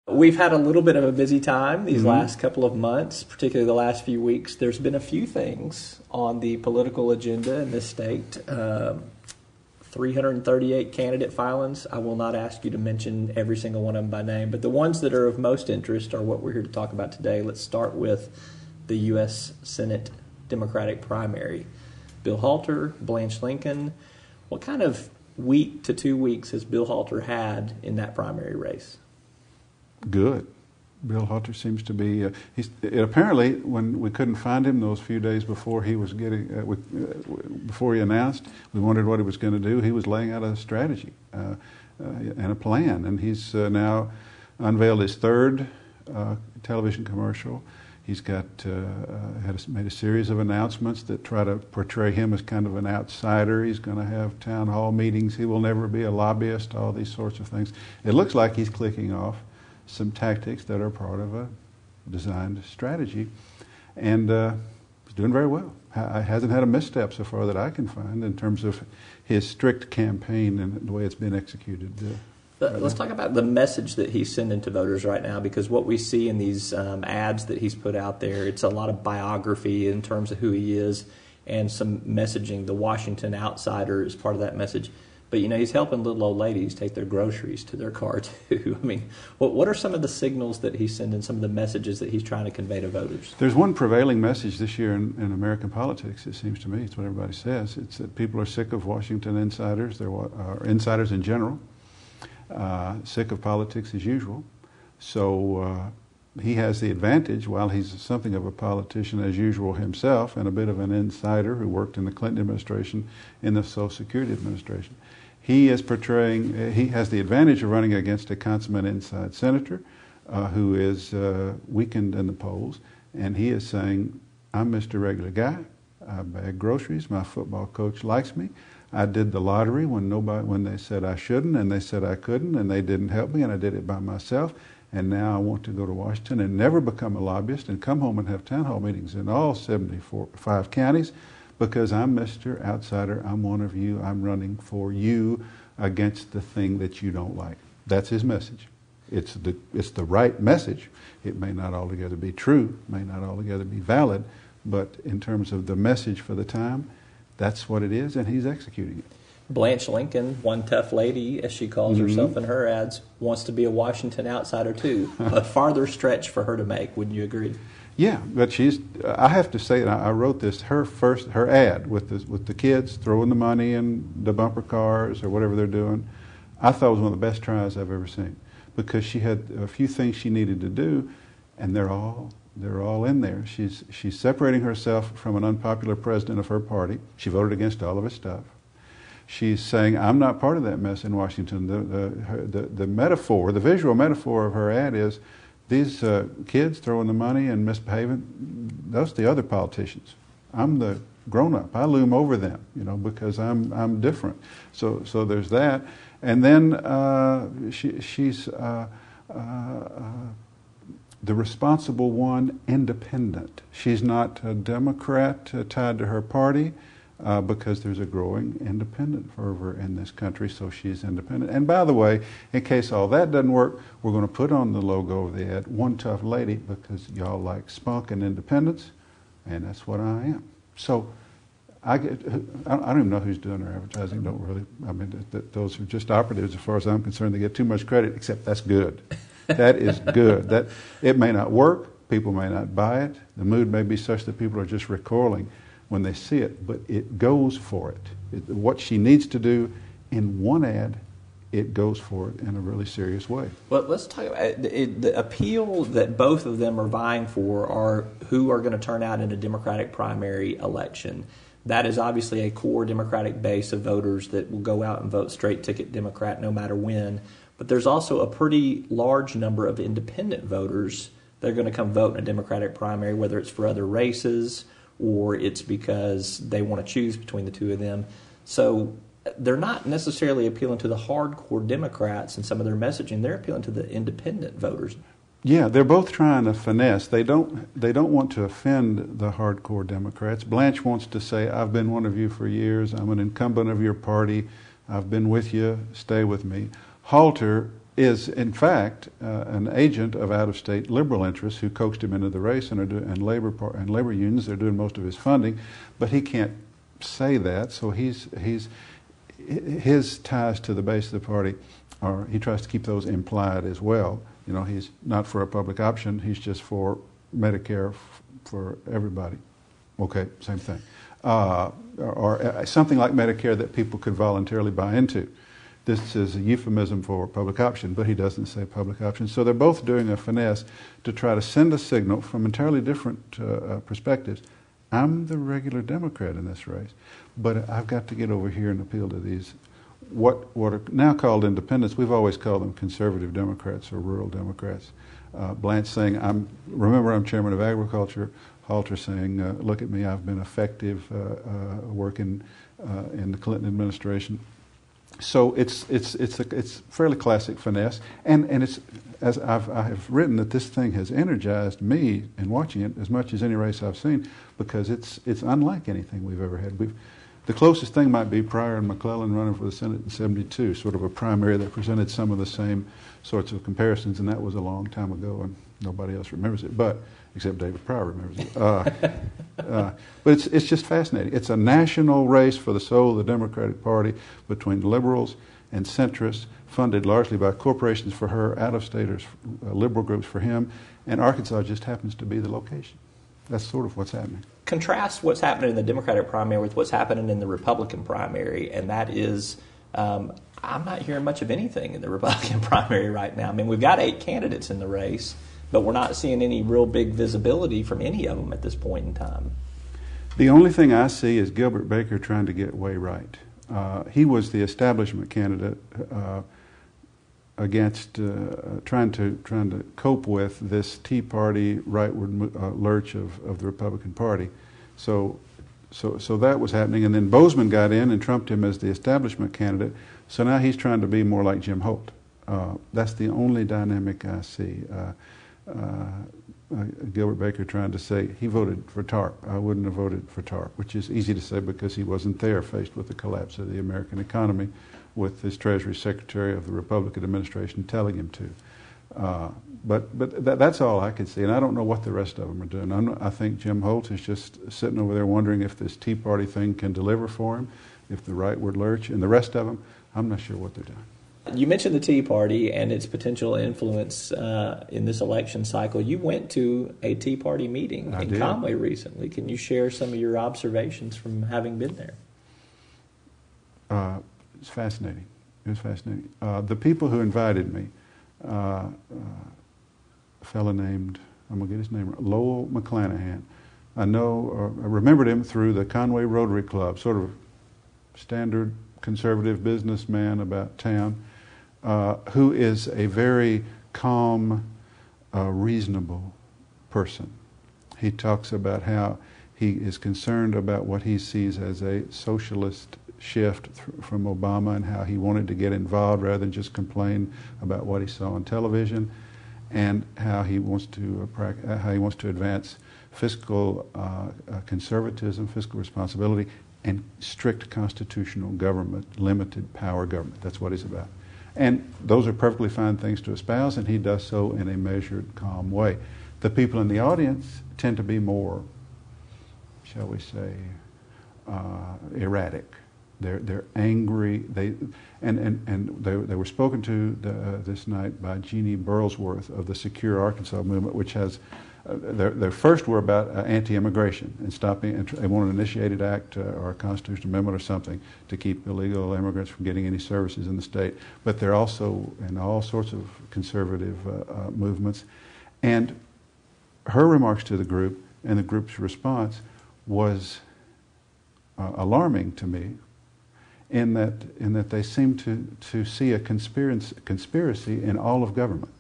We've had a little bit of a busy time these last couple of months, particularly the last few weeks. There's been a few things on the political agenda in this state. 338 candidate filings. I will not ask you to mention every single one of them by name, but the ones that are of most interest are what we're here to talk about today. Let's start with the U.S. Senate Democratic primary. Bill Halter, Blanche Lincoln. What kind of week to 2 weeks has Bill Halter had in that primary race? Good. Bill Halter seems to be. Apparently, when we couldn't find him those few days before he was before he announced, we wondered what he was going to do. He was laying out a strategy and a plan, and he's now unveiled his third television commercial. He's made a series of announcements that try to portray him as kind of an outsider. He's going to have town hall meetings. He will never be a lobbyist. All these sorts of things. It looks like he's clicking off some tactics that are part of a designed strategy, and he's doing very well. Hasn't had a misstep so far that I can find in terms of his strict campaign and the way it's been executed. Let's talk about the message that he's sending to voters right now, because what we see in these ads that he's put out there, it's a lot of biography in terms of who he is and some messaging. The Washington outsider is part of that message. But, he's helping little old ladies take their groceries to their car, too. I mean, what are some of the signals that he's sending, some of the messages that he's trying to convey to voters? There's one prevailing message this year in American politics, it seems to me. It's what everybody says. It's that people are sick of Washington insiders, insiders in general, sick of politics as usual. So he has the advantage, while he's something of a politician as usual himself and a bit of an insider who worked in the Clinton administration, in the Social Security administration. He is portraying, he has the advantage of running against a consummate inside senator who is weakened in the polls, and he is saying, I'm Mr. Regular Guy, I bag groceries, my football coach likes me, I did the lottery when they said I shouldn't, and they said I couldn't, and they didn't help me, and I did it by myself, and now I want to go to Washington and never become a lobbyist and come home and have town hall meetings in all 75 counties, because I'm Mr. Outsider, I'm one of you, I'm running for you against the thing that you don't like. That's his message. It's the right message. It may not altogether be true, may not altogether be valid, but in terms of the message for the time, that's what it is, and he's executing it. Blanche Lincoln, one tough lady, as she calls herself in her ads, wants to be a Washington outsider too. A farther stretch for her to make, wouldn't you agree? Yeah, but I have to say, I wrote this, her ad with the kids throwing the money in the bumper cars or whatever they're doing, I thought it was one of the best tries I've ever seen, because she had a few things she needed to do, and they're all in there. She's separating herself from an unpopular president of her party. She voted against all of his stuff. She's saying, I'm not part of that mess in Washington. The metaphor, the visual metaphor of her ad is, these kids throwing the money and misbehaving, those are the other politicians. I'm the grown-up. I loom over them, because I'm different. So there's that. And then she's the responsible one, independent. She's not a Democrat tied to her party. Because there's a growing independent fervor in this country, so she's independent. And by the way, in case all that doesn't work, we're going to put on the logo of the ad, one tough lady, because y'all like spunk and independence, and that's what I am. So I don't even know who's doing our advertising, don't really. I mean, those are just operatives as far as I'm concerned. They get too much credit, except that's good. That is good. It may not work, people may not buy it, the mood may be such that people are just recoiling when they see it, but it goes for it. What she needs to do in one ad, it goes for it in a really serious way. Well, let's talk about the appeal that both of them are vying for are who are going to turn out in a Democratic primary election. That is obviously a core Democratic base of voters that will go out and vote straight ticket Democrat no matter when. But there's also a pretty large number of independent voters that are going to come vote in a Democratic primary, whether it's for other races or it's because they want to choose between the two of them. So they're not necessarily appealing to the hardcore Democrats in some of their messaging. They're appealing to the independent voters. Yeah, they're both trying to finesse. They don't want to offend the hardcore Democrats. Blanche wants to say, I've been one of you for years. I'm an incumbent of your party. I've been with you. Stay with me. Halter is in fact an agent of out-of-state liberal interests who coaxed him into the race, and labor unions. They're doing most of his funding, but he can't say that. So his ties to the base of the party he tries to keep those implied as well. You know, he's not for a public option. He's just for Medicare for everybody. Okay, same thing. Or something like Medicare that people could voluntarily buy into. This is a euphemism for public option, but he doesn't say public option. So they're both doing a finesse to try to send a signal from entirely different perspectives. I'm the regular Democrat in this race, but I've got to get over here and appeal to these, what are now called independents. We've always called them conservative Democrats or rural Democrats. Blanche saying, remember I'm chairman of agriculture. Halter saying, look at me, I've been effective working in the Clinton administration. So it's fairly classic finesse, and it's, as I have written, that this thing has energized me in watching it as much as any race I've seen, because it's unlike anything we've ever had. The closest thing might be Pryor and McClellan running for the Senate in '72, sort of a primary that presented some of the same sorts of comparisons, and that was a long time ago, and nobody else remembers it, but except David Pryor remembers it. But it's just fascinating. It's a national race for the soul of the Democratic Party between liberals and centrists, funded largely by corporations for her, out-of-staters, liberal groups for him, and Arkansas just happens to be the location. That's sort of what's happening. Contrast what's happening in the Democratic primary with what's happening in the Republican primary, and that is, I'm not hearing much of anything in the Republican primary right now. I mean, we've got 8 candidates in the race, but we're not seeing any real big visibility from any of them at this point in time. The only thing I see is Gilbert Baker trying to get way right. He was the establishment candidate against trying to cope with this Tea Party rightward lurch of the Republican Party. So that was happening, and then Bozeman got in and trumped him as the establishment candidate. So now he's trying to be more like Jim Holt. That's the only dynamic I see. Gilbert Baker trying to say he voted for TARP. I wouldn't have voted for TARP, which is easy to say because he wasn't there, faced with the collapse of the American economy, with his Treasury Secretary of the Republican administration telling him to. But that's all I could see, and I don't know what the rest of them are doing. I think Jim Holt is just sitting over there wondering if this Tea Party thing can deliver for him, if the rightward lurch, and the rest of them, I'm not sure what they're doing. You mentioned the Tea Party and its potential influence in this election cycle. You went to a Tea Party meeting in Conway recently. Can you share some of your observations from having been there? It's fascinating. It was fascinating. The people who invited me, a fellow named, I'm going to get his name right, Lowell McClanahan. I remembered him through the Conway Rotary Club, sort of standard conservative businessman about town, who is a very calm, reasonable person. He talks about how he is concerned about what he sees as a socialist shift from Obama, and how he wanted to get involved rather than just complain about what he saw on television, and how he wants to advance fiscal conservatism, fiscal responsibility, and strict constitutional government, limited power government. That's what he's about. And those are perfectly fine things to espouse, and he does so in a measured, calm way. The people in the audience tend to be more, shall we say, erratic. They're angry. They were spoken to this night by Jeannie Burlsworth of the Secure Arkansas movement, which has their first were about anti-immigration and stopping. And they want an initiated act or a constitutional amendment or something to keep illegal immigrants from getting any services in the state. But they're also in all sorts of conservative movements. And her remarks to the group and the group's response was alarming to me, in that they seem to see a conspiracy in all of government.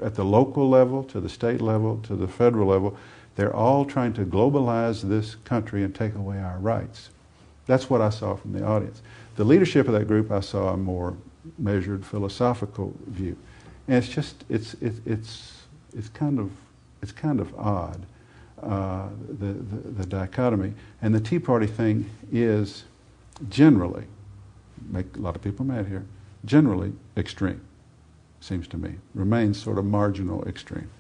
At the local level, to the state level, to the federal level, they're all trying to globalize this country and take away our rights. That's what I saw from the audience. The leadership of that group, I saw a more measured philosophical view, and it's just it's kind of odd, the dichotomy. And the Tea Party thing is generally, make a lot of people mad here, generally extreme. seems to me. Remains sort of marginal extreme.